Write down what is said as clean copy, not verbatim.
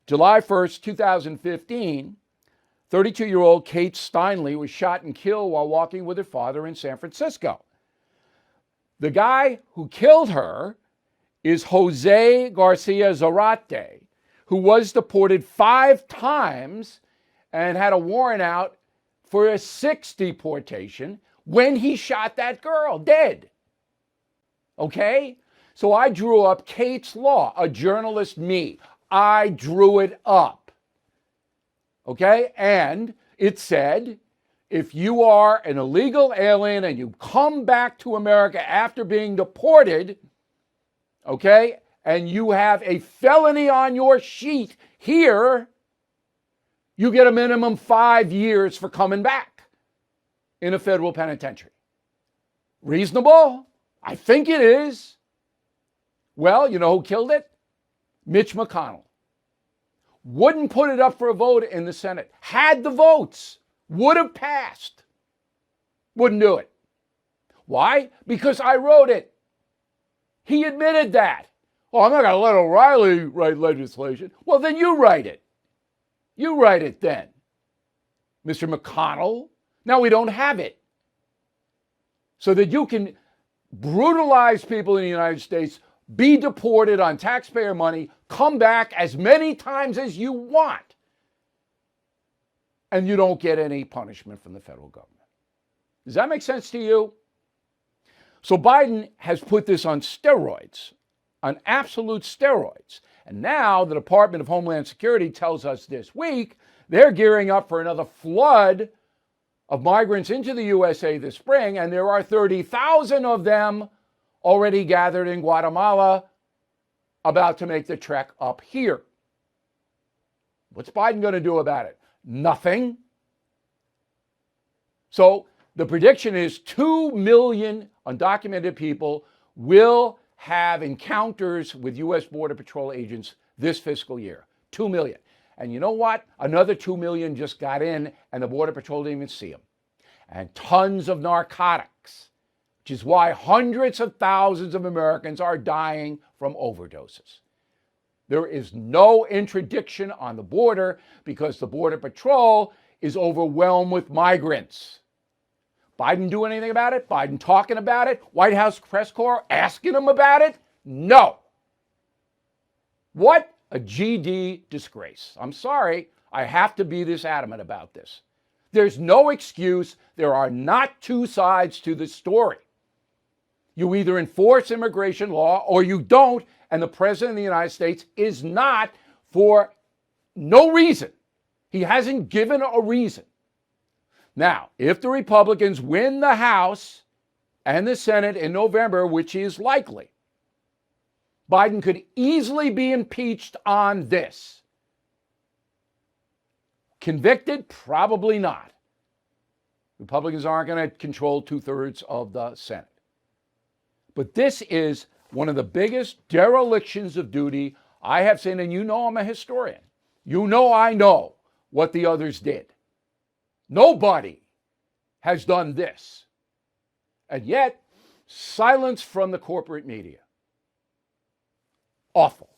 July 1st, 2015, 32-year-old Kate Steinle was shot and killed while walking with her father in San Francisco. The guy who killed her is Jose Garcia Zarate, who was deported 5 times and had a warrant out for a 6th deportation when he shot that girl dead. Okay? So I drew up Kate's Law, a journalist me. I drew it up. Okay? And it said, if you are an illegal alien and you come back to America after being deported, okay, and you have a felony on your sheet here, you get a minimum 5 years for coming back in a federal penitentiary. Reasonable? I think it is. Well, you know who killed it? Mitch McConnell. Wouldn't put it up for a vote in the Senate. Had the votes. Would have passed. Wouldn't do it. Why? Because I wrote it. He admitted that. Oh, I'm not going to let O'Reilly write legislation. Well, then you write it. You write it then, Mr. McConnell. Now we don't have it. So that you can brutalize people in the United States, be deported on taxpayer money, come back as many times as you want, and you don't get any punishment from the federal government. Does that make sense to you? So Biden has put this on steroids, on absolute steroids. And now the Department of Homeland Security tells us this week they're gearing up for another flood of migrants into the USA this spring, and there are 30,000 of them already gathered in Guatemala about to make the trek up here. What's Biden going to do about it? Nothing. So the prediction is 2 million undocumented people will have encounters with U.S. Border Patrol agents this fiscal year. 2 million. And you know what? Another 2 million just got in, and the Border Patrol didn't even see them. And tons of narcotics, which is why hundreds of thousands of Americans are dying from overdoses. There is no interdiction on the border because the Border Patrol is overwhelmed with migrants. Biden do anything about it? Biden talking about it? White House press corps asking him about it? No. What a GD disgrace. I'm sorry, I have to be this adamant about this. There's no excuse. There are not two sides to the story. You either enforce immigration law or you don't, and the President of the United States is not for no reason. He hasn't given a reason. Now, if the Republicans win the House and the Senate in November, which is likely, Biden could easily be impeached on this. Convicted? Probably not. Republicans aren't going to control 2/3 of the Senate. But this is one of the biggest derelictions of duty I have seen, and you know I'm a historian. You know I know what the others did. Nobody has done this. And yet, silence from the corporate media. Awful.